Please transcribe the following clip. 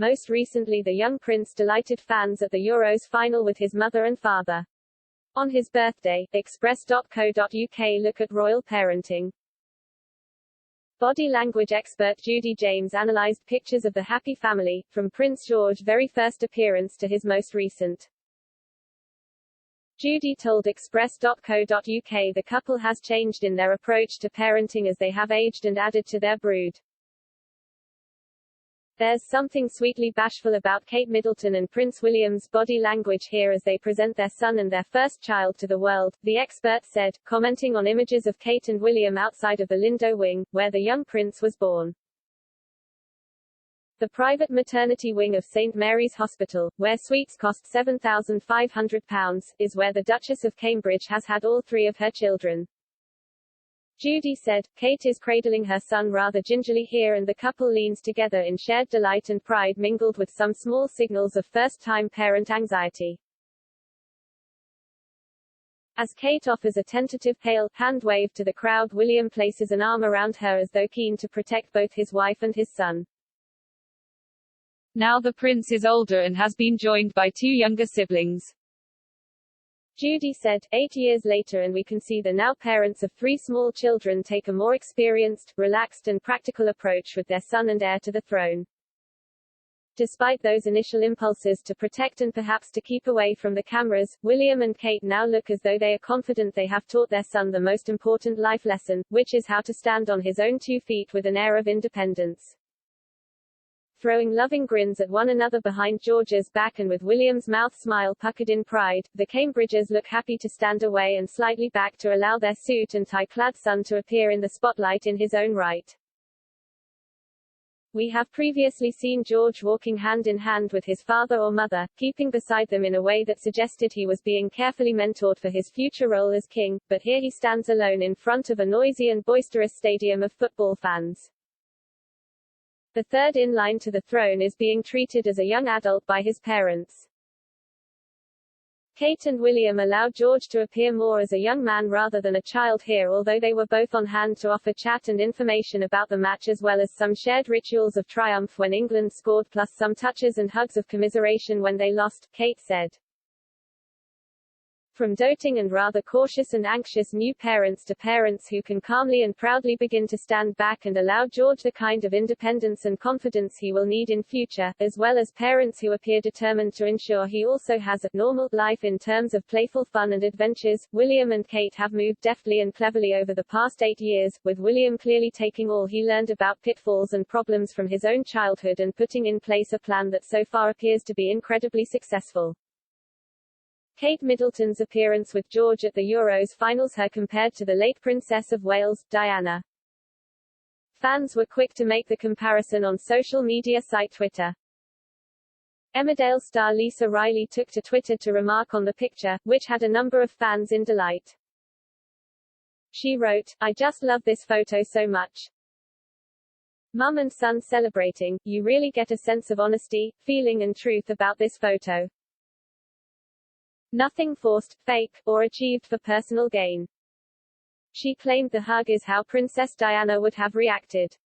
Most recently the young prince delighted fans at the Euros final with his mother and father. On his birthday, Express.co.uk look at royal parenting. Body language expert Judy James analysed pictures of the happy family, from Prince George's very first appearance to his most recent. Judy told Express.co.uk the couple has changed in their approach to parenting as they have aged and added to their brood. There's something sweetly bashful about Kate Middleton and Prince William's body language here as they present their son and their first child to the world, the expert said, commenting on images of Kate and William outside of the Lindo wing, where the young prince was born. The private maternity wing of St Mary's Hospital, where suites cost £7,500, is where the Duchess of Cambridge has had all three of her children. Judy said, Kate is cradling her son rather gingerly here and the couple leans together in shared delight and pride mingled with some small signals of first-time parent anxiety. As Kate offers a tentative pale, hand wave to the crowd, William places an arm around her as though keen to protect both his wife and his son. Now the prince is older and has been joined by two younger siblings. Judy said, 8 years later and we can see the now parents of 3 small children take a more experienced, relaxed and practical approach with their son and heir to the throne. Despite those initial impulses to protect and perhaps to keep away from the cameras, William and Kate now look as though they are confident they have taught their son the most important life lesson, which is how to stand on his own 2 feet with an air of independence. Throwing loving grins at one another behind George's back and with William's mouth smile puckered in pride, the Cambridges look happy to stand away and slightly back to allow their suit and tie-clad son to appear in the spotlight in his own right. We have previously seen George walking hand in hand with his father or mother, keeping beside them in a way that suggested he was being carefully mentored for his future role as king, but here he stands alone in front of a noisy and boisterous stadium of football fans. The third in line to the throne is being treated as a young adult by his parents. Kate and William allowed George to appear more as a young man rather than a child here, although they were both on hand to offer chat and information about the match as well as some shared rituals of triumph when England scored plus some touches and hugs of commiseration when they lost, Kate said. From doting and rather cautious and anxious new parents to parents who can calmly and proudly begin to stand back and allow George the kind of independence and confidence he will need in future, as well as parents who appear determined to ensure he also has a normal life in terms of playful fun and adventures, William and Kate have moved deftly and cleverly over the past 8 years, with William clearly taking all he learned about pitfalls and problems from his own childhood and putting in place a plan that so far appears to be incredibly successful. Kate Middleton's appearance with George at the Euros finals her compared to the late Princess of Wales, Diana. Fans were quick to make the comparison on social media site Twitter. Emmerdale star Lisa Riley took to Twitter to remark on the picture, which had a number of fans in delight. She wrote, "I just love this photo so much. Mum and son celebrating, you really get a sense of honesty, feeling and truth about this photo. Nothing forced, fake, or achieved for personal gain." She claimed the hug is how Princess Diana would have reacted.